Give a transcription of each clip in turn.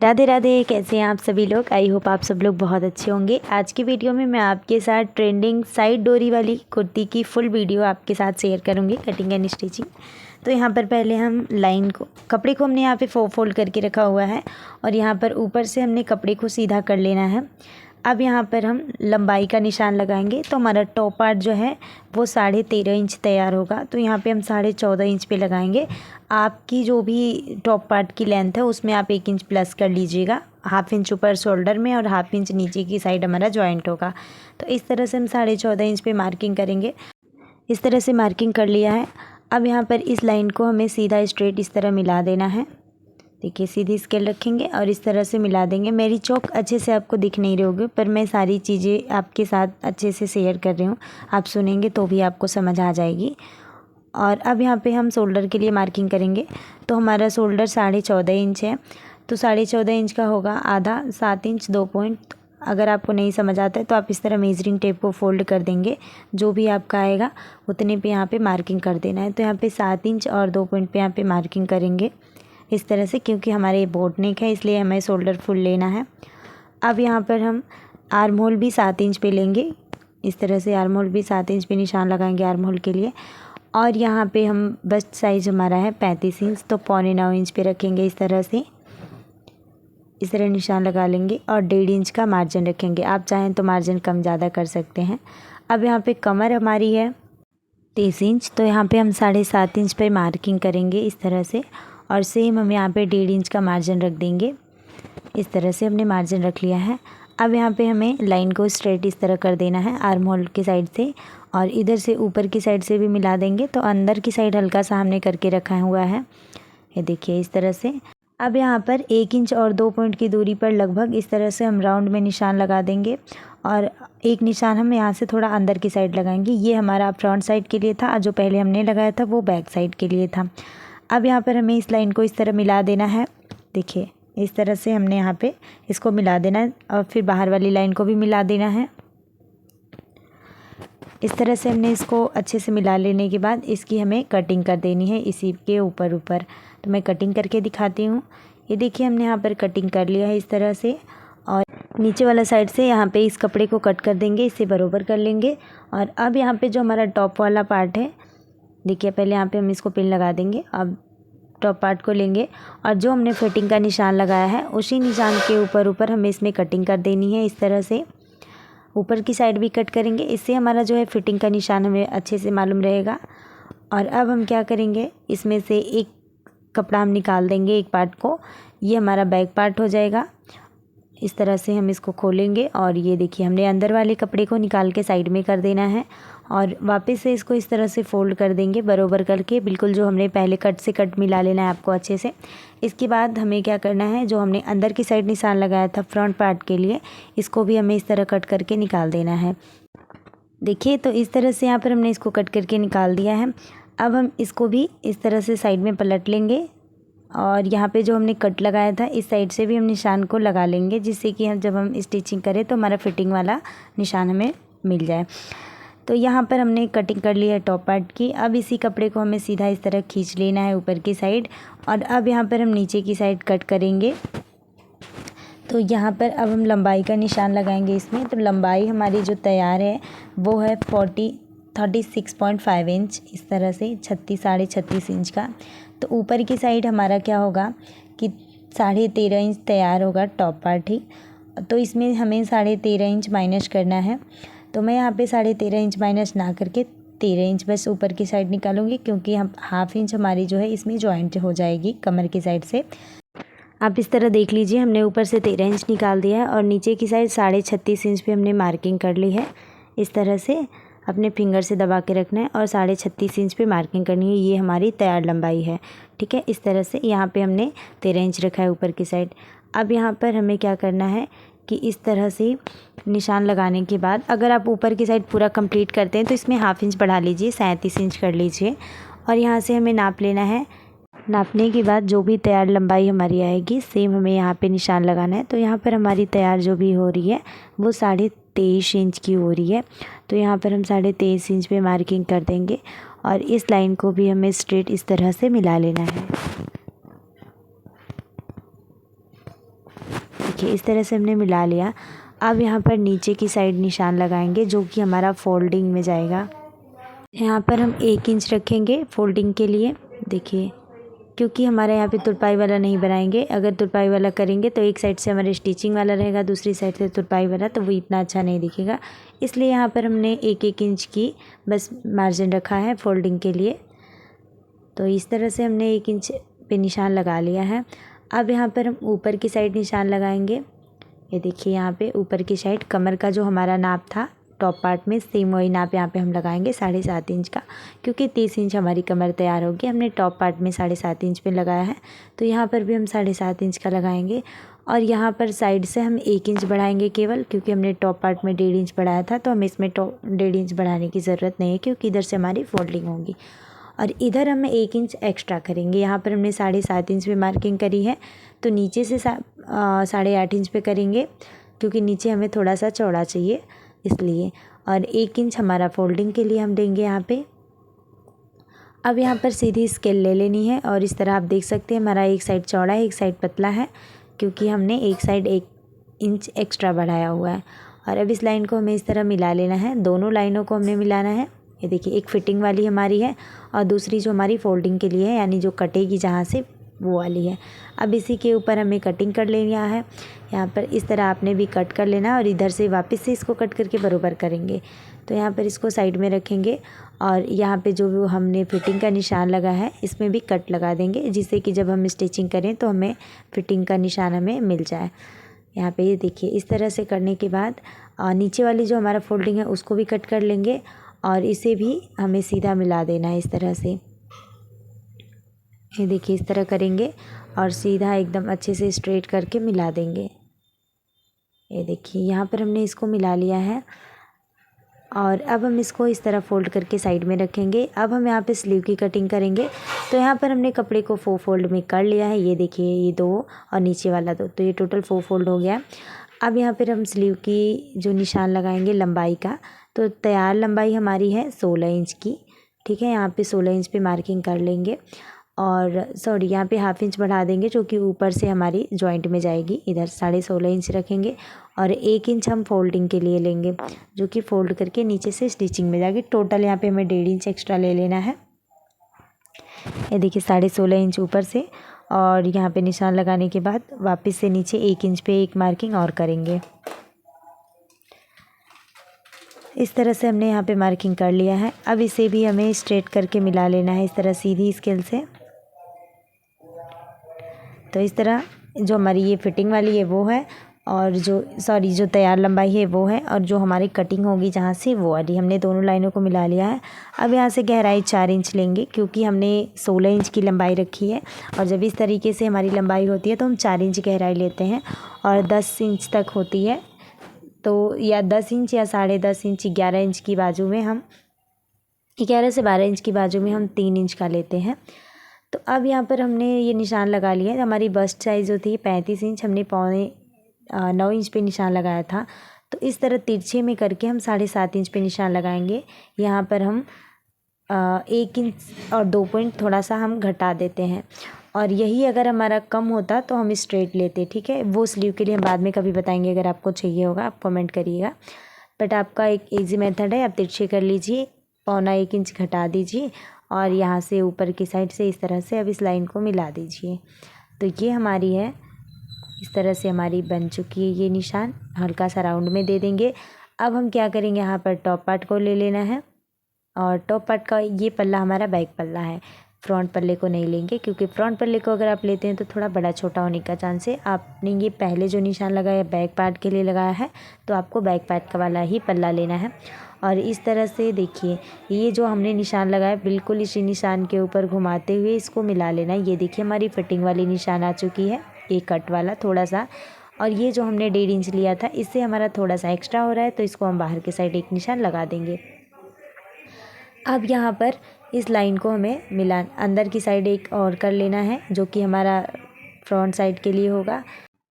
राधे राधे। कैसे हैं आप सभी लोग? आई होप आप सब लोग बहुत अच्छे होंगे। आज की वीडियो में मैं आपके साथ ट्रेंडिंग साइड डोरी वाली कुर्ती की फुल वीडियो आपके साथ शेयर करूंगी, कटिंग एंड स्टिचिंग। तो यहाँ पर पहले हम लाइन को, कपड़े को हमने यहाँ पे फोल्ड करके रखा हुआ है और यहाँ पर ऊपर से हमने कपड़े को सीधा कर लेना है। अब यहाँ पर हम लंबाई का निशान लगाएंगे तो हमारा टॉप पार्ट जो है वो 13.5 इंच तैयार होगा। तो यहाँ पे हम 14.5 इंच पे लगाएंगे। आपकी जो भी टॉप पार्ट की लेंथ है उसमें आप 1 इंच प्लस कर लीजिएगा, ½ इंच ऊपर शोल्डर में और ½ इंच नीचे की साइड हमारा जॉइंट होगा। तो इस तरह से हम 14.5 इंच पे मार्किंग करेंगे। इस तरह से मार्किंग कर लिया है। अब यहाँ पर इस लाइन को हमें सीधा स्ट्रेट इस तरह मिला देना है। देखिए, सीधी स्केल रखेंगे और इस तरह से मिला देंगे। मेरी चौक अच्छे से आपको दिख नहीं रही होगी, पर मैं सारी चीज़ें आपके साथ अच्छे से शेयर कर रही हूँ। आप सुनेंगे तो भी आपको समझ आ जाएगी। और अब यहाँ पे हम शोल्डर के लिए मार्किंग करेंगे। तो हमारा शोल्डर 14.5 इंच है, तो 14.5 इंच का होगा आधा 7 इंच 2 पॉइंट। अगर आपको नहीं समझ आता है तो आप इस तरह मेजरिंग टेप को फोल्ड कर देंगे, जो भी आपका आएगा उतने पे यहाँ पे मार्किंग कर देना है। तो यहाँ पे 7 इंच और 2 पॉइंट पे यहाँ पे मार्किंग करेंगे इस तरह से, क्योंकि हमारे बोट नेक है इसलिए हमें शोल्डर फुल लेना है। अब यहाँ पर हम आर्म होल भी 7 इंच पे लेंगे। इस तरह से आर्म होल भी 7 इंच पे निशान लगाएंगे आर्म होल के लिए। और यहाँ पे हम बस्ट साइज हमारा है 35 इंच, तो 8.25 इंच पे रखेंगे। इस तरह से इस तरह निशान लगा लेंगे और 1.5 इंच का मार्जिन रखेंगे। आप चाहें तो मार्जिन कम ज़्यादा कर सकते हैं। अब यहाँ पे कमर हमारी है 23 इंच, तो यहाँ पे हम 7.5 इंच पर मार्किंग करेंगे इस तरह से। और सेम हम यहाँ पे 1.5 इंच का मार्जिन रख देंगे। इस तरह से हमने मार्जिन रख लिया है। अब यहाँ पे हमें लाइन को स्ट्रेट इस तरह कर देना है आर्म होल की साइड से, और इधर से ऊपर की साइड से भी मिला देंगे। तो अंदर की साइड हल्का सा हमने करके रखा हुआ है, ये देखिए इस तरह से। अब यहाँ पर 1 इंच और 2 पॉइंट की दूरी पर लगभग इस तरह से हम राउंड में निशान लगा देंगे। और एक निशान हम यहाँ से थोड़ा अंदर की साइड लगाएंगे। ये हमारा फ्रंट साइड के लिए था, जो पहले हमने लगाया था वो बैक साइड के लिए था। अब यहाँ पर हमें इस लाइन को इस तरह मिला देना है। देखिए इस तरह से हमने यहाँ पे इसको मिला देना है और फिर बाहर वाली लाइन को भी मिला देना है। इस तरह से हमने इसको अच्छे से मिला लेने के बाद इसकी हमें कटिंग कर देनी है इसी के ऊपर ऊपर। तो मैं कटिंग करके दिखाती हूँ। ये देखिए हमने यहाँ पर कटिंग कर लिया है इस तरह से, और नीचे वाला साइड से यहाँ पे इस कपड़े को कट कर देंगे, इससे बराबर कर लेंगे। और अब यहाँ पे जो हमारा टॉप वाला पार्ट है, देखिए पहले यहाँ पे हम इसको पिन लगा देंगे। अब टॉप पार्ट को लेंगे और जो हमने फिटिंग का निशान लगाया है उसी निशान के ऊपर हमें इसमें कटिंग कर देनी है। इस तरह से ऊपर की साइड भी कट करेंगे, इससे हमारा जो है फिटिंग का निशान हमें अच्छे से मालूम रहेगा। और अब हम क्या करेंगे, इसमें से एक कपड़ा हम निकाल देंगे, एक पार्ट को। ये हमारा बैक पार्ट हो जाएगा। इस तरह से हम इसको खोलेंगे और ये देखिए हमने अंदर वाले कपड़े को निकाल के साइड में कर देना है और वापस से इसको इस तरह से फोल्ड कर देंगे बरोबर करके, बिल्कुल जो हमने पहले कट से कट मिला लेना है आपको अच्छे से। इसके बाद हमें क्या करना है, जो हमने अंदर की साइड निशान लगाया था फ्रंट पार्ट के लिए, इसको भी हमें इस तरह कट करके निकाल देना है। देखिए तो इस तरह से यहाँ पर हमने इसको कट करके निकाल दिया है। अब हम इसको भी इस तरह से साइड में पलट लेंगे और यहाँ पे जो हमने कट लगाया था इस साइड से भी हम निशान को लगा लेंगे, जिससे कि हम जब हम स्टिचिंग करें तो हमारा फिटिंग वाला निशान हमें मिल जाए। तो यहाँ पर हमने कटिंग कर ली है टॉप पार्ट की। अब इसी कपड़े को हमें सीधा इस तरह खींच लेना है ऊपर की साइड, और अब यहाँ पर हम नीचे की साइड कट करेंगे। तो यहाँ पर अब हम लंबाई का निशान लगाएंगे इसमें। तो लंबाई हमारी जो तैयार है वो है 36.5 इंच, इस तरह से 36.5 इंच का। तो ऊपर की साइड हमारा क्या होगा कि 13.5 इंच तैयार होगा टॉप पार्ट ही। तो इसमें हमें 13.5 इंच माइनस करना है। तो मैं यहाँ पे 13.5 इंच माइनस ना करके 13 इंच बस ऊपर की साइड निकालूंगी, क्योंकि हम ½ इंच हमारी जो है इसमें जॉइंट हो जाएगी कमर की साइड से। आप इस तरह देख लीजिए, हमने ऊपर से 13 इंच निकाल दिया है और नीचे की साइड 36.5 इंच पे हमने मार्किंग कर ली है। इस तरह से अपने फिंगर से दबा के रखना है और 36.5 इंच पे मार्किंग करनी है। ये हमारी तैयार लंबाई है, ठीक है। इस तरह से यहाँ पे हमने 13 इंच रखा है ऊपर की साइड। अब यहाँ पर हमें क्या करना है कि इस तरह से निशान लगाने के बाद अगर आप ऊपर की साइड पूरा कंप्लीट करते हैं तो इसमें ½ इंच बढ़ा लीजिए, 37 इंच कर लीजिए। और यहाँ से हमें नाप लेना है। नापने के बाद जो भी तैयार लंबाई हमारी आएगी सेम हमें यहाँ पे निशान लगाना है। तो यहाँ पर हमारी तैयार जो भी हो रही है वो 23.5 इंच की हो रही है। तो यहाँ पर हम 23.5 इंच पे मार्किंग कर देंगे और इस लाइन को भी हमें स्ट्रेट इस तरह से मिला लेना है। देखिए इस तरह से हमने मिला लिया। अब यहाँ पर नीचे की साइड निशान लगाएंगे जो कि हमारा फोल्डिंग में जाएगा। यहाँ पर हम 1 इंच रखेंगे फोल्डिंग के लिए। देखिए क्योंकि हमारे यहाँ पे तुरपाई वाला नहीं बनाएंगे, अगर तुरपाई वाला करेंगे तो एक साइड से हमारे स्टिचिंग वाला रहेगा, दूसरी साइड से तुरपाई वाला, तो वो इतना अच्छा नहीं दिखेगा। इसलिए यहाँ पर हमने 1-1 इंच की बस मार्जिन रखा है फोल्डिंग के लिए। तो इस तरह से हमने 1 इंच पे निशान लगा लिया है। अब यहाँ पर हम ऊपर की साइड निशान लगाएंगे। ये देखिए यहाँ पे ऊपर की साइड कमर का जो हमारा नाप था टॉप पार्ट में, सेम वही नाप यहाँ पे हम लगाएंगे 7.5 इंच का, क्योंकि 30 इंच हमारी कमर तैयार होगी। हमने टॉप पार्ट में 7.5 इंच पे लगाया है, तो यहाँ पर भी हम 7.5 इंच का लगाएंगे। और यहाँ पर साइड से हम 1 इंच बढ़ाएंगे केवल, क्योंकि हमने टॉप पार्ट में 1.5 इंच बढ़ाया था, तो हमें इसमें 1.5 इंच बढ़ाने की ज़रूरत नहीं है, क्योंकि इधर से हमारी फोल्डिंग होगी। और इधर हम 1 इंच एक्स्ट्रा करेंगे। यहाँ पर हमने 7.5 इंच पे मार्किंग करी है, तो नीचे से 8.5 इंच पे करेंगे, क्योंकि नीचे हमें थोड़ा सा चौड़ा चाहिए इसलिए। और 1 इंच हमारा फोल्डिंग के लिए हम देंगे यहाँ पे। अब यहाँ पर सीधी स्केल ले लेनी है और इस तरह आप देख सकते हैं हमारा एक साइड चौड़ा है, एक साइड पतला है, क्योंकि हमने एक साइड 1 इंच एक्स्ट्रा बढ़ाया हुआ है। और अब इस लाइन को हमें इस तरह मिला लेना है, दोनों लाइनों को हमने मिलाना है। ये देखिए एक फिटिंग वाली हमारी है और दूसरी जो हमारी फोल्डिंग के लिए है, यानी जो कटेगी जहाँ से, वो वाली है। अब इसी के ऊपर हमें कटिंग कर लेना है। यहाँ पर इस तरह आपने भी कट कर लेना है और इधर से वापस से इसको कट करके बराबर करेंगे। तो यहाँ पर इसको साइड में रखेंगे और यहाँ पे जो हमने फिटिंग का निशान लगा है इसमें भी कट लगा देंगे, जिससे कि जब हम स्टिचिंग करें तो हमें फिटिंग का निशान हमें मिल जाए। यहाँ पे ये देखिए इस तरह से करने के बाद नीचे वाली जो हमारा फोल्डिंग है उसको भी कट कर लेंगे और इसे भी हमें सीधा मिला देना है इस तरह से। ये देखिए इस तरह करेंगे और सीधा एकदम अच्छे से स्ट्रेट करके मिला देंगे। ये देखिए यहाँ पर हमने इसको मिला लिया है और अब हम इसको इस तरह फोल्ड करके साइड में रखेंगे। अब हम यहाँ पे स्लीव की कटिंग करेंगे। तो यहाँ पर हमने कपड़े को 4 फोल्ड में कर लिया है। ये देखिए ये 2 और नीचे वाला 2, तो ये टोटल 4 फोल्ड हो गया। अब यहाँ पर हम स्लीव की जो निशान लगाएंगे लंबाई का, तो तैयार लंबाई हमारी है 16 इंच की। ठीक है, यहाँ पे 16 इंच पे मार्किंग कर लेंगे और सॉरी यहाँ पे 1/2 इंच बढ़ा देंगे, जो कि ऊपर से हमारी जॉइंट में जाएगी। इधर 16.5 इंच रखेंगे और 1 इंच हम फोल्डिंग के लिए लेंगे, जो कि फोल्ड करके नीचे से स्टिचिंग में जाएगी। टोटल यहाँ पे हमें 1.5 इंच एक्स्ट्रा ले लेना है। ये देखिए 16.5 इंच ऊपर से, और यहाँ पे निशान लगाने के बाद वापस से नीचे 1 इंच पे एक मार्किंग और करेंगे। इस तरह से हमने यहाँ पे मार्किंग कर लिया है। अब इसे भी हमें स्ट्रेट करके मिला लेना है इस तरह सीधी स्केल से। तो इस तरह जो हमारी ये फिटिंग वाली है वो है, और जो तैयार लंबाई है वो है, और जो हमारी कटिंग होगी जहाँ से वो वाली, हमने दोनों लाइनों को मिला लिया है। अब यहाँ से गहराई 4 इंच लेंगे, क्योंकि हमने 16 इंच की लंबाई रखी है और जब इस तरीके से हमारी लंबाई होती है तो हम 4 इंच गहराई लेते हैं और 10 इंच तक होती है, तो या 10 इंच या 10.5 इंच, 11 इंच की बाजू में हम 11 से 12 इंच की बाजू में हम 3 इंच का लेते हैं। तो अब यहाँ पर हमने ये निशान लगा लिया है। हमारी बस्ट साइज़ होती है 35 इंच, हमने 9.25 इंच पे निशान लगाया था। तो इस तरह तिरछे में करके हम 7.5 इंच पे निशान लगाएंगे। यहाँ पर हम 1 इंच और 2 पॉइंट थोड़ा सा हम घटा देते हैं, और यही अगर हमारा कम होता तो हम स्ट्रेट लेते। ठीक है, वो स्लीव के लिए हम बाद में कभी बताएंगे, अगर आपको चाहिए होगा आप कमेंट करिएगा। बट आपका एक ईजी मेथड है, आप तिरछे कर लीजिए, 1.25 इंच घटा दीजिए और यहाँ से ऊपर की साइड से इस तरह से अब इस लाइन को मिला दीजिए। तो ये हमारी है, इस तरह से हमारी बन चुकी है ये निशान। हल्का सा राउंड में दे देंगे। अब हम क्या करेंगे, यहाँ पर टॉप पार्ट को ले लेना है, और टॉप पार्ट का ये पल्ला हमारा बैक पल्ला है, फ्रंट पल्ले को नहीं लेंगे, क्योंकि फ्रंट पल्ले को अगर आप लेते हैं तो थोड़ा बड़ा छोटा होने का चांस है। आपने ये पहले जो निशान लगाया बैक पार्ट के लिए लगाया है, तो आपको बैक पार्ट का वाला ही पल्ला लेना है। और इस तरह से देखिए ये जो हमने निशान लगाया बिल्कुल इसी निशान के ऊपर घुमाते हुए इसको मिला लेना है। ये देखिए हमारी फिटिंग वाली निशान आ चुकी है, एक कट वाला थोड़ा सा, और ये जो हमने 1.5 इंच लिया था इससे हमारा थोड़ा सा एक्स्ट्रा हो रहा है, तो इसको हम बाहर के साइड एक निशान लगा देंगे। अब यहाँ पर इस लाइन को हमें मिला अंदर की साइड एक और कर लेना है, जो कि हमारा फ्रंट साइड के लिए होगा।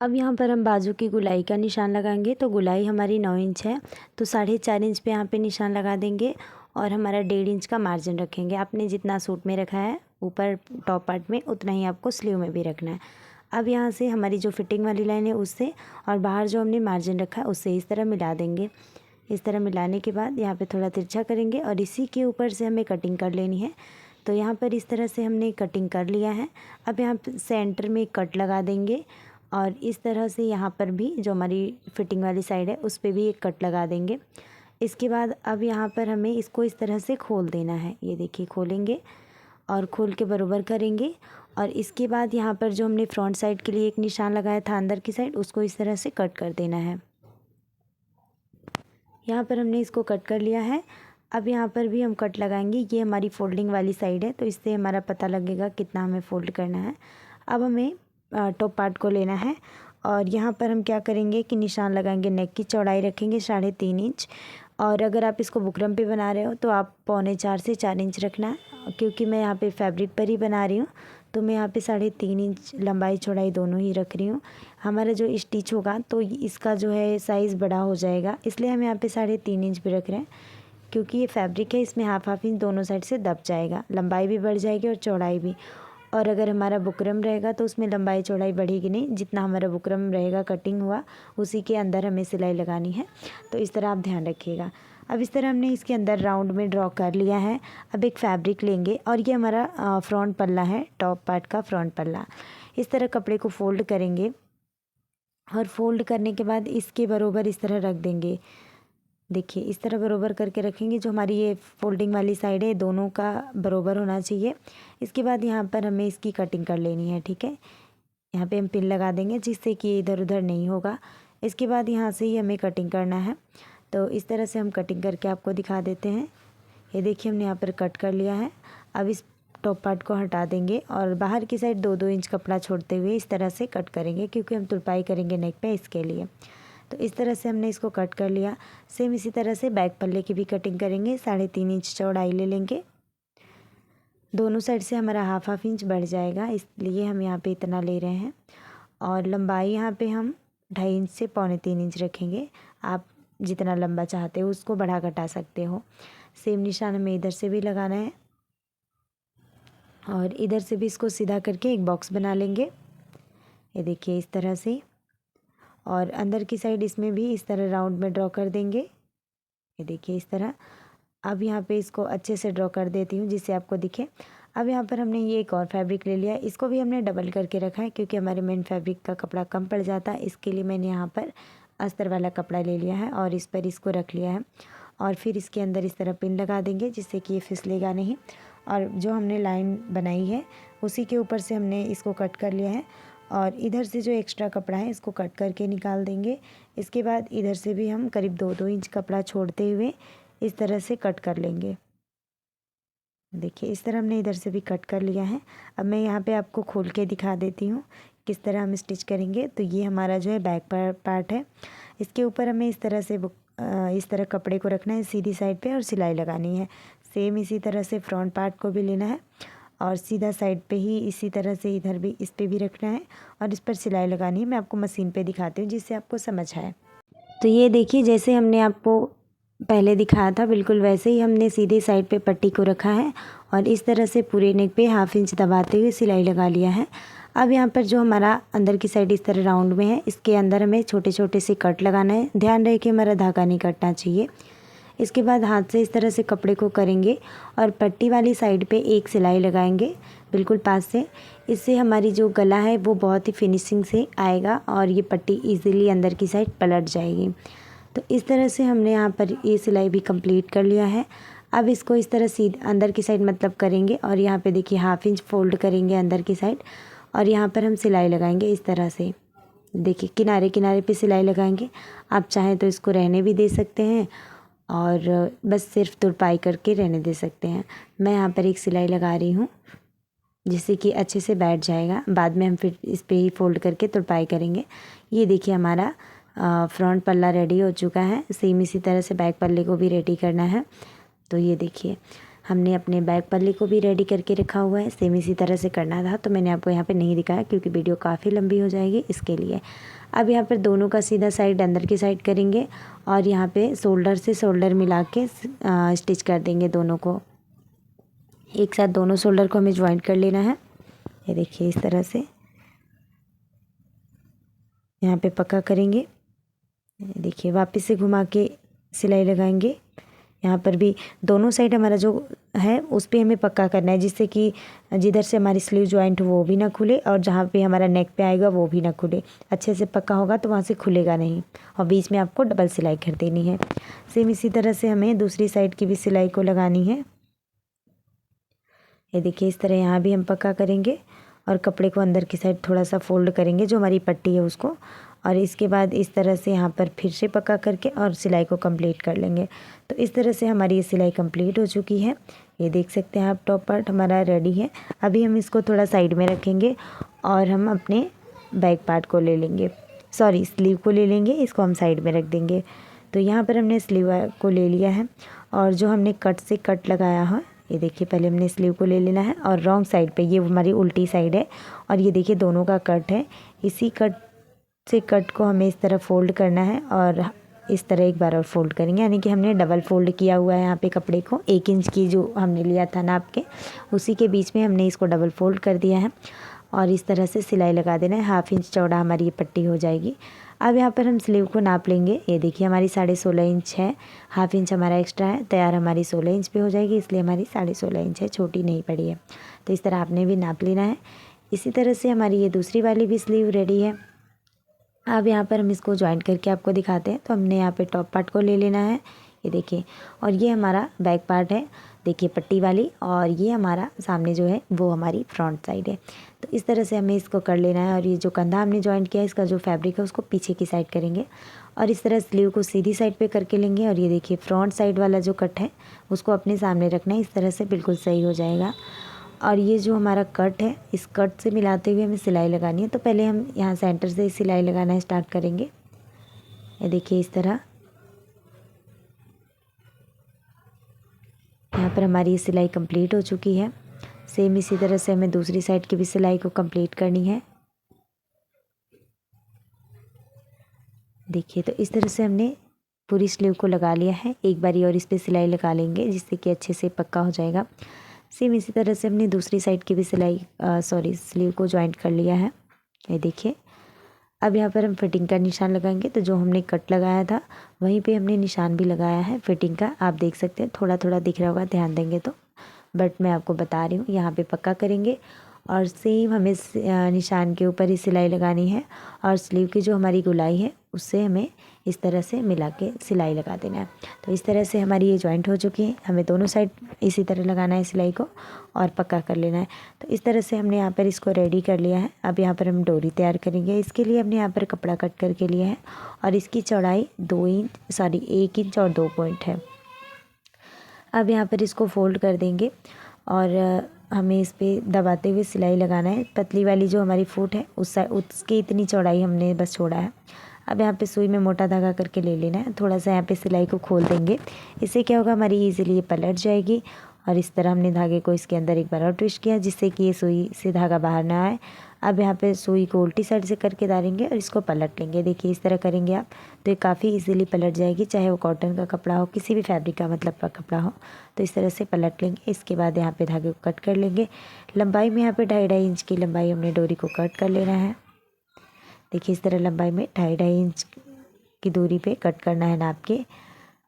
अब यहाँ पर हम बाजू की गुलाई का निशान लगाएंगे। तो गुलाई हमारी 9 इंच है, तो 4.5 इंच पे यहाँ पे निशान लगा देंगे और हमारा 1.5 इंच का मार्जिन रखेंगे। आपने जितना सूट में रखा है ऊपर टॉप पार्ट में, उतना ही आपको स्लीव में भी रखना है। अब यहाँ से हमारी जो फिटिंग वाली लाइन है उससे और बाहर जो हमने मार्जिन रखा है उससे इस तरह मिला देंगे। इस तरह मिलाने के बाद यहाँ पे थोड़ा तिरछा करेंगे और इसी के ऊपर से हमें कटिंग कर लेनी है। तो यहाँ पर इस तरह से हमने कटिंग कर लिया है। अब यहाँ पर सेंटर में कट लगा देंगे और इस तरह से यहाँ पर भी जो हमारी फिटिंग वाली साइड है उस पर भी एक कट लगा देंगे। इसके बाद अब यहाँ पर हमें इसको इस तरह से खोल देना है। ये देखिए खोलेंगे और खोल के बराबर करेंगे और इसके बाद यहाँ पर जो हमने फ्रंट साइड के लिए एक निशान लगाया था अंदर की साइड, उसको इस तरह से कट कर देना है। यहाँ पर हमने इसको कट कर लिया है। अब यहाँ पर भी हम कट लगाएंगे। ये हमारी फोल्डिंग वाली साइड है तो इससे हमारा पता लगेगा कितना हमें फ़ोल्ड करना है। अब हमें टॉप पार्ट को लेना है और यहाँ पर हम क्या करेंगे कि निशान लगाएंगे। नेक की चौड़ाई रखेंगे 3.5 इंच और अगर आप इसको बुकरम पे बना रहे हो तो आप 3.25 से 4 इंच रखना है। क्योंकि मैं यहाँ पे फैब्रिक पर ही बना रही हूँ तो मैं यहाँ पे 3.5 इंच लंबाई चौड़ाई दोनों ही रख रही हूँ। हमारा जो स्टिच होगा तो इसका जो है साइज़ बड़ा हो जाएगा, इसलिए हम यहाँ पे 3.5 इंच भी रख रहे हैं। क्योंकि ये फैब्रिक है इसमें हाफ इंच दोनों साइड से दब जाएगा, लंबाई भी बढ़ जाएगी और चौड़ाई भी। और अगर हमारा बुकरम रहेगा तो उसमें लंबाई चौड़ाई बढ़ेगी नहीं, जितना हमारा बुकरम रहेगा कटिंग हुआ उसी के अंदर हमें सिलाई लगानी है। तो इस तरह आप ध्यान रखिएगा। अब इस तरह हमने इसके अंदर राउंड में ड्रॉ कर लिया है। अब एक फैब्रिक लेंगे और ये हमारा फ्रंट पल्ला है, टॉप पार्ट का फ्रंट पल्ला। इस तरह कपड़े को फोल्ड करेंगे और फोल्ड करने के बाद इसके बराबर इस तरह रख देंगे। देखिए इस तरह बराबर करके रखेंगे। जो हमारी ये फोल्डिंग वाली साइड है दोनों का बराबर होना चाहिए। इसके बाद यहाँ पर हमें इसकी कटिंग कर लेनी है। ठीक है, यहाँ पे हम पिन लगा देंगे जिससे कि इधर उधर नहीं होगा। इसके बाद यहाँ से ही हमें कटिंग करना है। तो इस तरह से हम कटिंग करके आपको दिखा देते हैं। ये देखिए हमने यहाँ पर कट कर लिया है। अब इस टॉप पार्ट को हटा देंगे और बाहर की साइड 2-2 इंच कपड़ा छोड़ते हुए इस तरह से कट करेंगे, क्योंकि हम तुरपाई करेंगे नेक पे, इसके लिए। तो इस तरह से हमने इसको कट कर लिया। सेम इसी तरह से बैक पल्ले की भी कटिंग करेंगे। 3.5 इंच चौड़ाई ले लेंगे। दोनों साइड से हमारा हाफ इंच बढ़ जाएगा, इसलिए हम यहाँ पे इतना ले रहे हैं। और लंबाई यहाँ पे हम 2.5 इंच से 2.25 इंच रखेंगे। आप जितना लंबा चाहते हो उसको बढ़ा घटा सकते हो। सेम निशान हमें इधर से भी लगाना है और इधर से भी इसको सीधा करके एक बॉक्स बना लेंगे। ये देखिए इस तरह से। और अंदर की साइड इसमें भी इस तरह राउंड में ड्रॉ कर देंगे। ये देखिए इस तरह। अब यहाँ पे इसको अच्छे से ड्रॉ कर देती हूँ जिससे आपको दिखे। अब यहाँ पर हमने ये एक और फैब्रिक ले लिया। इसको भी हमने डबल करके रखा है क्योंकि हमारे मेन फैब्रिक का कपड़ा कम पड़ जाता है। इसके लिए मैंने यहाँ पर अस्तर वाला कपड़ा ले लिया है और इस पर इसको रख लिया है। और फिर इसके अंदर इस तरह पिन लगा देंगे जिससे कि ये फिसलेगा नहीं। और जो हमने लाइन बनाई है उसी के ऊपर से हमने इसको कट कर लिया है और इधर से जो एक्स्ट्रा कपड़ा है इसको कट करके निकाल देंगे। इसके बाद इधर से भी हम करीब 2-2 इंच कपड़ा छोड़ते हुए इस तरह से कट कर लेंगे। देखिए इस तरह हमने इधर से भी कट कर लिया है। अब मैं यहाँ पे आपको खोल के दिखा देती हूँ किस तरह हम स्टिच करेंगे। तो ये हमारा जो है बैक पार्ट है। इसके ऊपर हमें इस तरह से इस तरह कपड़े को रखना है सीधी साइड पे और सिलाई लगानी है। सेम इसी तरह से फ्रंट पार्ट को भी लेना है और सीधा साइड पे ही इसी तरह से इधर भी इस पे भी रखना है और इस पर सिलाई लगानी है। मैं आपको मशीन पे दिखाती हूँ जिससे आपको समझ आए। तो ये देखिए जैसे हमने आपको पहले दिखाया था बिल्कुल वैसे ही हमने सीधे साइड पे पट्टी को रखा है और इस तरह से पूरे नेक पे हाफ इंच दबाते हुए सिलाई लगा लिया है। अब यहाँ पर जो हमारा अंदर की साइड इस तरह राउंड में है इसके अंदर हमें छोटे छोटे से कट लगाना है। ध्यान रहे कि हमारा धागा नहीं कटना चाहिए। इसके बाद हाथ से इस तरह से कपड़े को करेंगे और पट्टी वाली साइड पे एक सिलाई लगाएंगे बिल्कुल पास से। इससे हमारी जो गला है वो बहुत ही फिनिशिंग से आएगा और ये पट्टी इजीली अंदर की साइड पलट जाएगी। तो इस तरह से हमने यहाँ पर ये सिलाई भी कंप्लीट कर लिया है। अब इसको इस तरह सीधे अंदर की साइड मतलब करेंगे और यहाँ पे देखिए हाफ इंच फोल्ड करेंगे अंदर की साइड और यहाँ पर हम सिलाई लगाएंगे इस तरह से। देखिए किनारे किनारे पे सिलाई लगाएंगे। आप चाहें तो इसको रहने भी दे सकते हैं और बस सिर्फ तुरपाई करके रहने दे सकते हैं। मैं यहाँ पर एक सिलाई लगा रही हूँ जिससे कि अच्छे से बैठ जाएगा। बाद में हम फिर इस पे ही फोल्ड करके तुरपाई करेंगे। ये देखिए हमारा फ्रंट पल्ला रेडी हो चुका है। सेम इसी तरह से बैक पल्ले को भी रेडी करना है। तो ये देखिए हमने अपने बैक पल्ले को भी रेडी करके रखा हुआ है। सेम इसी तरह से करना था तो मैंने आपको यहाँ पे नहीं दिखाया क्योंकि वीडियो काफ़ी लंबी हो जाएगी इसके लिए। अब यहाँ पर दोनों का सीधा साइड अंदर की साइड करेंगे और यहाँ पे शोल्डर से शोल्डर मिला के स्टिच कर देंगे दोनों को। एक साथ दोनों शोल्डर को हमें ज्वाइंट कर लेना है। ये देखिए इस तरह से। यहाँ पे पक्का करेंगे। देखिए वापस से घुमा के सिलाई लगाएंगे। यहाँ पर भी दोनों साइड हमारा जो है उस पे हमें पक्का करना है, जिससे कि जिधर से हमारी स्लीव जॉइंट वो भी ना खुले और जहाँ पे हमारा नेक पे आएगा वो भी ना खुले। अच्छे से पक्का होगा तो वहाँ से खुलेगा नहीं और बीच में आपको डबल सिलाई कर देनी है। सेम इसी तरह से हमें दूसरी साइड की भी सिलाई को लगानी है। ये देखिए इस तरह यहाँ भी हम पक्का करेंगे और कपड़े को अंदर की साइड थोड़ा सा फोल्ड करेंगे जो हमारी पट्टी है उसको, और इसके बाद इस तरह से यहाँ पर फिर से पक्का करके और सिलाई को कंप्लीट कर लेंगे। तो इस तरह से हमारी ये सिलाई कंप्लीट हो चुकी है। ये देख सकते हैं आप टॉप पार्ट हमारा रेडी है। अभी हम इसको थोड़ा साइड में रखेंगे और हम अपने बैक पार्ट को ले लेंगे, सॉरी स्लीव को ले लेंगे, इसको हम साइड में रख देंगे। तो यहाँ पर हमने स्लीव को ले लिया है और जो हमने कट से कट लगाया है, ये देखिए पहले हमने स्लीव को ले लेना है और रॉन्ग साइड पे, ये हमारी उल्टी साइड है और ये देखिए दोनों का कट है। इसी कट से कट को हमें इस तरह फोल्ड करना है और इस तरह एक बार और फोल्ड करेंगे, यानी कि हमने डबल फोल्ड किया हुआ है यहाँ पे कपड़े को। 1 इंच की जो हमने लिया था नाप के, उसी के बीच में हमने इसको डबल फोल्ड कर दिया है और इस तरह से सिलाई लगा देना है। 1/2 इंच चौड़ा हमारी ये पट्टी हो जाएगी। अब यहाँ पर हम स्लीव को नाप लेंगे। ये देखिए हमारी 16.5 इंच है, 1/2 इंच हमारा एक्स्ट्रा है। तैयार हमारी 16 इंच पे हो जाएगी, इसलिए हमारी 16.5 इंच है, छोटी नहीं पड़ी है। तो इस तरह आपने भी नाप लेना है। इसी तरह से हमारी ये दूसरी वाली भी स्लीव रेडी है। अब यहाँ पर हम इसको ज्वाइंट करके आपको दिखाते हैं। तो हमने यहाँ पे टॉप पार्ट को ले लेना है, ये देखिए, और ये हमारा बैक पार्ट है, देखिए पट्टी वाली, और ये हमारा सामने जो है वो हमारी फ्रंट साइड है। तो इस तरह से हमें इसको कर लेना है और ये जो कंधा हमने ज्वाइंट किया है इसका जो फैब्रिक है उसको पीछे की साइड करेंगे और इस तरह स्लीव को सीधी साइड पे करके लेंगे। और ये देखिए फ्रंट साइड वाला जो कट है उसको अपने सामने रखना है, इस तरह से बिल्कुल सही हो जाएगा। और ये जो हमारा कट है, इस कट से मिलाते हुए हमें सिलाई लगानी है। तो पहले हम यहाँ सेंटर से सिलाई लगाना स्टार्ट करेंगे। ये देखिए इस तरह यहाँ पर हमारी ये सिलाई कंप्लीट हो चुकी है। सेम इसी तरह से हमें दूसरी साइड की भी सिलाई को कंप्लीट करनी है। देखिए तो इस तरह से हमने पूरी स्लीव को लगा लिया है। एक बारी और इस पर सिलाई लगा लेंगे जिससे कि अच्छे से पक्का हो जाएगा। सेम इसी तरह से हमने दूसरी साइड की भी स्लीव को ज्वाइंट कर लिया है। ये देखिए अब यहाँ पर हम फिटिंग का निशान लगाएंगे। तो जो हमने कट लगाया था वहीं पे हमने निशान भी लगाया है फिटिंग का, आप देख सकते हैं, थोड़ा थोड़ा दिख रहा होगा ध्यान देंगे तो, बट मैं आपको बता रही हूँ। यहाँ पे पक्का करेंगे और सेम हमें निशान के ऊपर ही सिलाई लगानी है और स्लीव की जो हमारी गुलाई है उससे हमें इस तरह से मिला के सिलाई लगा देना है। तो इस तरह से हमारी ये जॉइंट हो चुकी है। हमें दोनों साइड इसी तरह लगाना है सिलाई को और पक्का कर लेना है। तो इस तरह से हमने यहाँ पर इसको रेडी कर लिया है। अब यहाँ पर हम डोरी तैयार करेंगे। इसके लिए हमने यहाँ पर कपड़ा कट करके लिया है और इसकी चौड़ाई 1 इंच और 2 पॉइंट है। अब यहाँ पर इसको फोल्ड कर देंगे और हमें इस पर दबाते हुए सिलाई लगाना है। पतली वाली जो हमारी फुट है उसकी इतनी चौड़ाई हमने बस छोड़ा है। अब यहाँ पे सुई में मोटा धागा करके ले लेना है। थोड़ा सा यहाँ पे सिलाई को खोल देंगे, इससे क्या होगा हमारी इजीली ये पलट जाएगी। और इस तरह हमने धागे को इसके अंदर एक बार और ट्विस्ट किया जिससे कि ये सुई से धागा बाहर ना आए। अब यहाँ पे सुई को उल्टी साइड से करके डालेंगे और इसको पलट लेंगे। देखिए इस तरह करेंगे आप तो ये काफ़ी इजीली पलट जाएगी, चाहे वो कॉटन का कपड़ा हो, किसी भी फैब्रिक का मतलब का कपड़ा हो। तो इस तरह से पलट लेंगे। इसके बाद यहाँ पे धागे को कट कर लेंगे। लंबाई में यहाँ पे 2.5 इंच की लंबाई हमने डोरी को कट कर लेना है। देखिए इस तरह लंबाई में 2.5 इंच की दूरी पे कट करना है नाप के।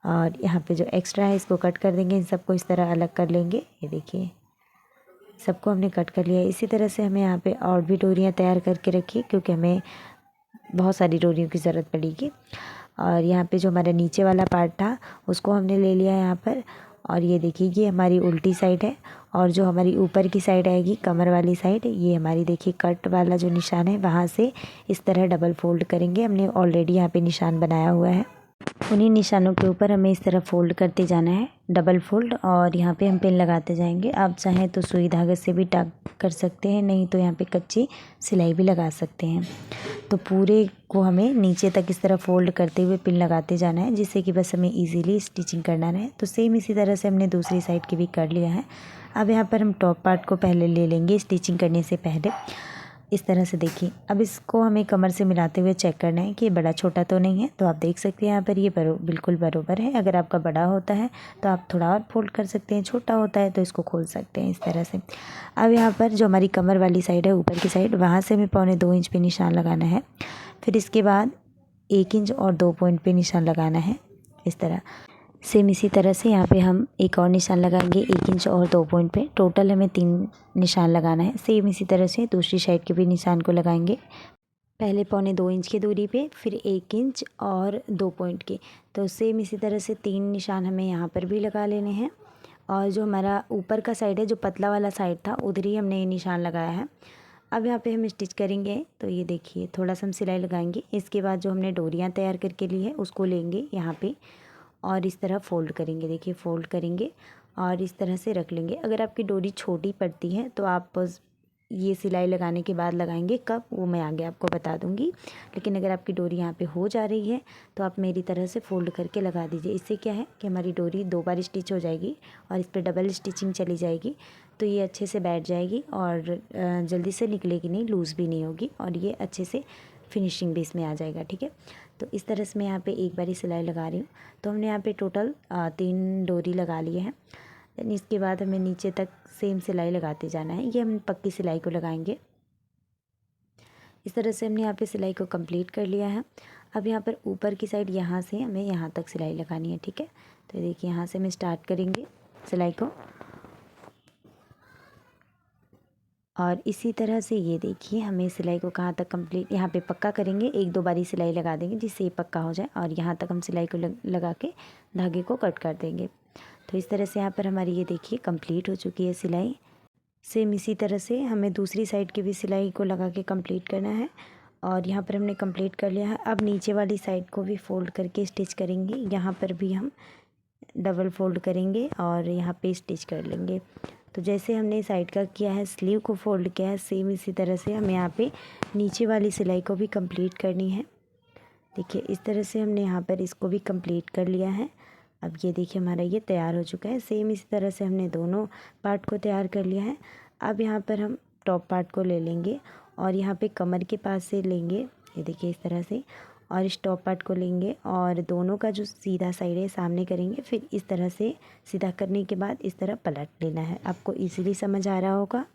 और यहाँ पे जो एक्स्ट्रा है इसको कट कर देंगे। इन सबको इस तरह अलग कर लेंगे। ये देखिए सबको हमने कट कर लिया। इसी तरह से हमें यहाँ पे और भी डोरियाँ तैयार करके रखी क्योंकि हमें बहुत सारी डोरियों की ज़रूरत पड़ेगी। और यहाँ पे जो हमारा नीचे वाला पार्ट था उसको हमने ले लिया यहाँ पर। और ये देखिए ये हमारी उल्टी साइड है और जो हमारी ऊपर की साइड आएगी कमर वाली साइड, ये हमारी देखिए कट वाला जो निशान है वहाँ से इस तरह डबल फोल्ड करेंगे। हमने ऑलरेडी यहाँ पे निशान बनाया हुआ है, उन्हीं निशानों के ऊपर हमें इस तरह फोल्ड करते जाना है डबल फोल्ड और यहाँ पे हम पिन लगाते जाएंगे। आप चाहें तो सुई धागे से भी टाक कर सकते हैं, नहीं तो यहाँ पे कच्ची सिलाई भी लगा सकते हैं। तो पूरे को हमें नीचे तक इस तरह फोल्ड करते हुए पिन लगाते जाना है जिससे कि बस हमें इजीली स्टिचिंग करना है। तो सेम इसी तरह से हमने दूसरी साइड की भी कर लिया है। अब यहाँ पर हम टॉप पार्ट को पहले ले लेंगे स्टिचिंग करने से पहले। इस तरह से देखिए अब इसको हमें कमर से मिलाते हुए चेक करना है कि ये बड़ा छोटा तो नहीं है। तो आप देख सकते हैं यहाँ पर ये बिल्कुल बराबर है। अगर आपका बड़ा होता है तो आप थोड़ा और फोल्ड कर सकते हैं, छोटा होता है तो इसको खोल सकते हैं इस तरह से। अब यहाँ पर जो हमारी कमर वाली साइड है ऊपर की साइड, वहाँ से हमें 1.25 इंच पे निशान लगाना है। फिर इसके बाद 1 इंच और 2 पॉइंट पे निशान लगाना है इस तरह। सेम इसी तरह से यहाँ पे हम एक और निशान लगाएंगे 1 इंच और 2 पॉइंट पे। टोटल हमें 3 निशान लगाना है। सेम इसी तरह से दूसरी साइड के भी निशान को लगाएंगे, पहले 1.25 इंच की दूरी पे, फिर 1 इंच और 2 पॉइंट के। तो सेम इसी तरह से 3 निशान हमें यहाँ पर भी लगा लेने हैं। और जो हमारा ऊपर का साइड है, जो पतला वाला साइड था, उधर ही हमने ये निशान लगाया है। अब यहाँ पे हम स्टिच करेंगे। तो ये देखिए थोड़ा सा हम सिलाई लगाएंगे। इसके बाद जो हमने डोरियाँ तैयार करके ली है उसको लेंगे यहाँ पे और इस तरह फ़ोल्ड करेंगे। देखिए फ़ोल्ड करेंगे और इस तरह से रख लेंगे। अगर आपकी डोरी छोटी पड़ती है तो आप ये सिलाई लगाने के बाद लगाएंगे, कब वो मैं आगे आपको बता दूंगी। लेकिन अगर आपकी डोरी यहाँ पे हो जा रही है तो आप मेरी तरह से फ़ोल्ड करके लगा दीजिए। इससे क्या है कि हमारी डोरी 2 बार स्टिच हो जाएगी और इस पर डबल स्टिचिंग चली जाएगी, तो ये अच्छे से बैठ जाएगी और जल्दी से निकलेगी नहीं, लूज़ भी नहीं होगी और ये अच्छे से फिनिशिंग भी इसमें आ जाएगा। ठीक है, तो इस तरह से मैं यहाँ पे एक बार ही सिलाई लगा रही हूँ। तो हमने यहाँ पे टोटल 3 डोरी लगा लिए हैं। देन इसके बाद हमें नीचे तक सेम सिलाई लगाते जाना है। ये हम पक्की सिलाई को लगाएंगे। इस तरह से हमने यहाँ पे सिलाई को कंप्लीट कर लिया है। अब यहाँ पर ऊपर की साइड यहाँ से हमें यहाँ तक सिलाई लगानी है। ठीक है, तो देखिए यहाँ से हम स्टार्ट करेंगे सिलाई को और इसी तरह से ये देखिए हमें सिलाई को कहाँ तक कंप्लीट, यहाँ पे पक्का करेंगे। 1-2 बारी सिलाई लगा देंगे जिससे ये पक्का हो जाए और यहाँ तक हम सिलाई को लगा के धागे को कट कर देंगे। तो इस तरह से यहाँ पर हमारी ये देखिए कंप्लीट हो चुकी है सिलाई। सेम इसी तरह से हमें दूसरी साइड की भी सिलाई को लगा के कंप्लीट करना है और यहाँ पर हमने कंप्लीट कर लिया है। अब नीचे वाली साइड को भी फोल्ड करके स्टिच करेंगे। यहाँ पर भी हम डबल फोल्ड करेंगे और यहाँ पे स्टिच कर लेंगे। तो जैसे हमने साइड का किया है, स्लीव को फोल्ड किया है, सेम इसी तरह से हमें यहाँ पे नीचे वाली सिलाई को भी कंप्लीट करनी है। देखिए इस तरह से हमने यहाँ पर इसको भी कंप्लीट कर लिया है। अब ये देखिए हमारा ये तैयार हो चुका है। सेम इसी तरह से हमने दोनों पार्ट को तैयार कर लिया है। अब यहाँ पर हम टॉप पार्ट को ले लेंगे और यहाँ पे कमर के पास से लेंगे, ये देखिए इस तरह से, और इस टॉप पार्ट को लेंगे और दोनों का जो सीधा साइड है सामने करेंगे। फिर इस तरह से सीधा करने के बाद इस तरह पलट लेना है। आपको इजीली समझ आ रहा होगा।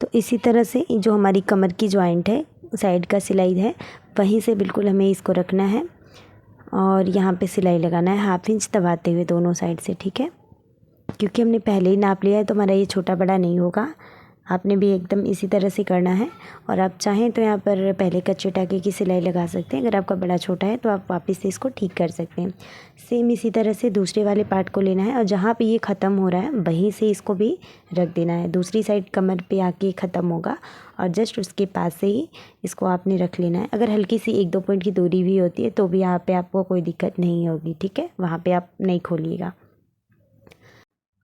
तो इसी तरह से जो हमारी कमर की जॉइंट है, साइड का सिलाई है, वहीं से बिल्कुल हमें इसको रखना है और यहाँ पे सिलाई लगाना है 1/2 इंच दबाते हुए दोनों साइड से। ठीक है, क्योंकि हमने पहले ही नाप लिया है तो हमारा ये छोटा बड़ा नहीं होगा। आपने भी एकदम इसी तरह से करना है। और आप चाहें तो यहाँ पर पहले कच्चे टाके की सिलाई लगा सकते हैं। अगर आपका बड़ा छोटा है तो आप वापस से इसको ठीक कर सकते हैं। सेम इसी तरह से दूसरे वाले पार्ट को लेना है और जहाँ पे ये ख़त्म हो रहा है वहीं से इसको भी रख देना है। दूसरी साइड कमर पे आके ख़त्म होगा और जस्ट उसके पास से ही इसको आपने रख लेना है। अगर हल्की सी 1-2 पॉइंट की दूरी भी होती है तो भी यहाँ पर आपको कोई दिक्कत नहीं होगी। ठीक है, वहाँ पर आप नहीं खोलिएगा।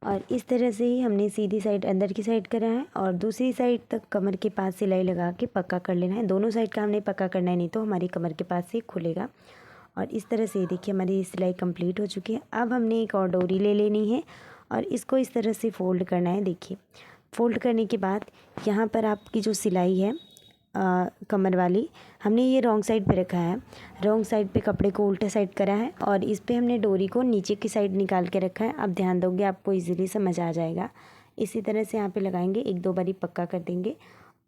और इस तरह से ही हमने सीधी साइड अंदर की साइड करा है और दूसरी साइड तक कमर के पास सिलाई लगा के पक्का कर लेना है। दोनों साइड का हमने पक्का करना है, नहीं तो हमारी कमर के पास से खुलेगा। और इस तरह से देखिए हमारी सिलाई कंप्लीट हो चुकी है। अब हमने एक और डोरी ले लेनी है और इसको इस तरह से फ़ोल्ड करना है। देखिए फ़ोल्ड करने के बाद यहाँ पर आपकी जो सिलाई है कमर वाली, हमने ये रॉन्ग साइड पे रखा है। रॉन्ग साइड पे कपड़े को उल्टे साइड करा है और इस पे हमने डोरी को नीचे की साइड निकाल के रखा है। आप ध्यान दोगे आपको इजीली समझ आ जाएगा। इसी तरह से यहाँ पे लगाएंगे, 1-2 बारी पक्का कर देंगे।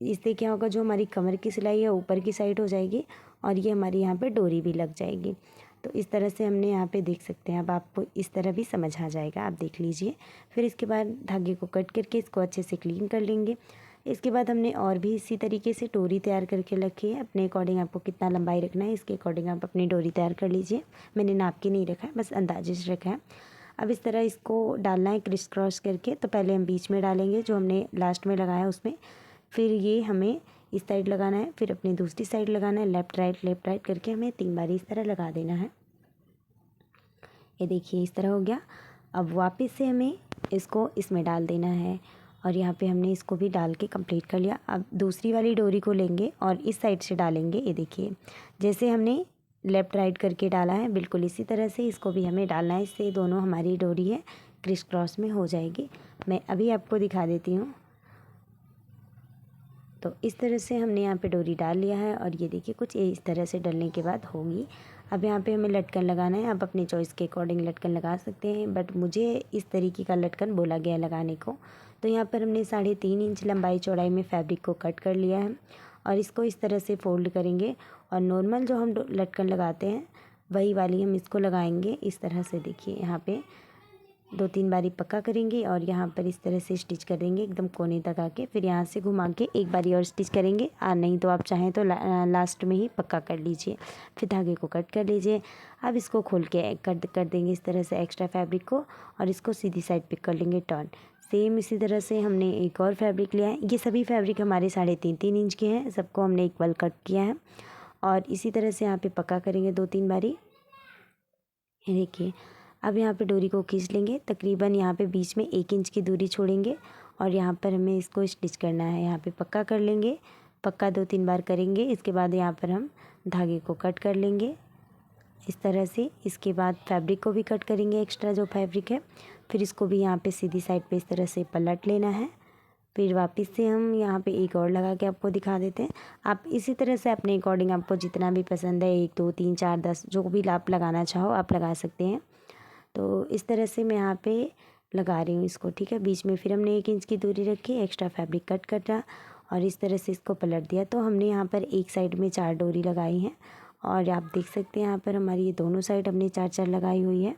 इससे क्या होगा, जो हमारी कमर की सिलाई है ऊपर की साइड हो जाएगी और ये हमारी यहाँ पर डोरी भी लग जाएगी। तो इस तरह से हमने यहाँ पे देख सकते हैं। अब आपको इस तरह भी समझ आ जाएगा, आप देख लीजिए। फिर इसके बाद धागे को कट करके इसको अच्छे से क्लीन कर लेंगे। इसके बाद हमने और भी इसी तरीके से डोरी तैयार करके रखी है। अपने अकॉर्डिंग आपको कितना लंबाई रखना है इसके अकॉर्डिंग आप अपनी डोरी तैयार कर लीजिए। मैंने नाप के नहीं रखा है, बस अंदाजे से रखा है। अब इस तरह इसको डालना है क्रिस क्रॉस करके। तो पहले हम बीच में डालेंगे जो हमने लास्ट में लगाया उसमें, फिर ये हमें इस साइड लगाना है, फिर अपनी दूसरी साइड लगाना है। लेफ़्ट राइट करके हमें 3 बारी इस तरह लगा देना है। ये देखिए इस तरह हो गया। अब वापस से हमें इसको इसमें डाल देना है और यहाँ पे हमने इसको भी डाल के कंप्लीट कर लिया। अब दूसरी वाली डोरी को लेंगे और इस साइड से डालेंगे। ये देखिए जैसे हमने लेफ़्ट राइट करके डाला है, बिल्कुल इसी तरह से इसको भी हमें डालना है। इससे दोनों हमारी डोरी है क्रिस क्रॉस में हो जाएगी। मैं अभी आपको दिखा देती हूँ। तो इस तरह से हमने यहाँ पे डोरी डाल लिया है और ये देखिए कुछ इस तरह से डलने के बाद होगी। अब यहाँ पे हमें लटकन लगाना है। आप अपने चॉइस के अकॉर्डिंग लटकन लगा सकते हैं, बट मुझे इस तरीके का लटकन बोला गया लगाने को। तो यहाँ पर हमने 3.5 इंच लंबाई चौड़ाई में फैब्रिक को कट कर लिया है और इसको इस तरह से फोल्ड करेंगे और नॉर्मल जो हम लटकन लगाते हैं वही वाली हम इसको लगाएंगे। इस तरह से देखिए यहाँ पे 2-3 बारी पक्का करेंगे और यहाँ पर इस तरह से स्टिच कर देंगे एकदम कोने तक आके। फिर यहाँ से घुमा के एक बारी और स्टिच करेंगे, नहीं तो आप चाहें तो लास्ट में ही पक्का कर लीजिए। फिर धागे को कट कर लीजिए। अब इसको खोल के कट कर देंगे इस तरह से एक्स्ट्रा फैब्रिक को और इसको सीधी साइड पे कर लेंगे टर्न। सेम इसी तरह से हमने एक और फैब्रिक लिया है। ये सभी फैब्रिक हमारे 3.5 इंच के हैं, सबको हमने इक्वल कट किया है और इसी तरह से यहाँ पे पक्का करेंगे 2-3 बारी। ये देखिए अब यहाँ पे डोरी को खींच लेंगे, तकरीबन यहाँ पे बीच में 1 इंच की दूरी छोड़ेंगे और यहाँ पर हमें इसको स्टिच करना है। यहाँ पे पक्का कर लेंगे, पक्का 2-3 बार करेंगे। इसके बाद यहाँ पर हम धागे को कट कर लेंगे इस तरह से। इसके बाद फैब्रिक को भी कट करेंगे, एक्स्ट्रा जो फैब्रिक है। फिर इसको भी यहाँ पे सीधी साइड पे इस तरह से पलट लेना है। फिर वापस से हम यहाँ पे एक और लगा के आपको दिखा देते हैं। आप इसी तरह से अपने अकॉर्डिंग आपको जितना भी पसंद है 1 2 3 4 10 जो भी आप लगाना चाहो आप लगा सकते हैं। तो इस तरह से मैं यहाँ पे लगा रही हूँ इसको, ठीक है। बीच में फिर हमने 1 इंच की दूरी रखी, एक्स्ट्रा फैब्रिक कट कटा और इस तरह से इसको पलट दिया। तो हमने यहाँ पर एक साइड में 4 डोरी लगाई हैं और आप देख सकते हैं यहाँ पर हमारी ये दोनों साइड हमने 4-4 लगाई हुई है।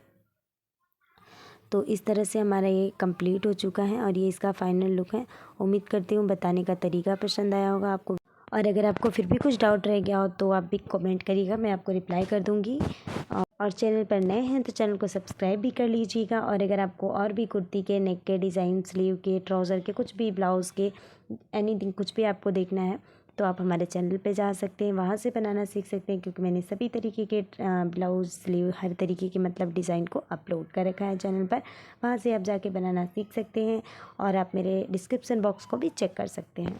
तो इस तरह से हमारा ये कंप्लीट हो चुका है और ये इसका फाइनल लुक है। उम्मीद करती हूँ बताने का तरीका पसंद आया होगा आपको, और अगर आपको फिर भी कुछ डाउट रह गया हो तो आप भी कमेंट करिएगा, मैं आपको रिप्लाई कर दूँगी। और चैनल पर नए हैं तो चैनल को सब्सक्राइब भी कर लीजिएगा। और अगर आपको और भी कुर्ती के नेक के डिज़ाइन, स्लीव के, ट्राउज़र के, कुछ भी ब्लाउज़ के, एनीथिंग कुछ भी आपको देखना है तो आप हमारे चैनल पे जा सकते हैं, वहाँ से बनाना सीख सकते हैं। क्योंकि मैंने सभी तरीके के ब्लाउज़, स्लीव, हर तरीके के मतलब डिज़ाइन को अपलोड कर रखा है चैनल पर, वहाँ से आप जाके बनाना सीख सकते हैं। और आप मेरे डिस्क्रिप्सन बॉक्स को भी चेक कर सकते हैं।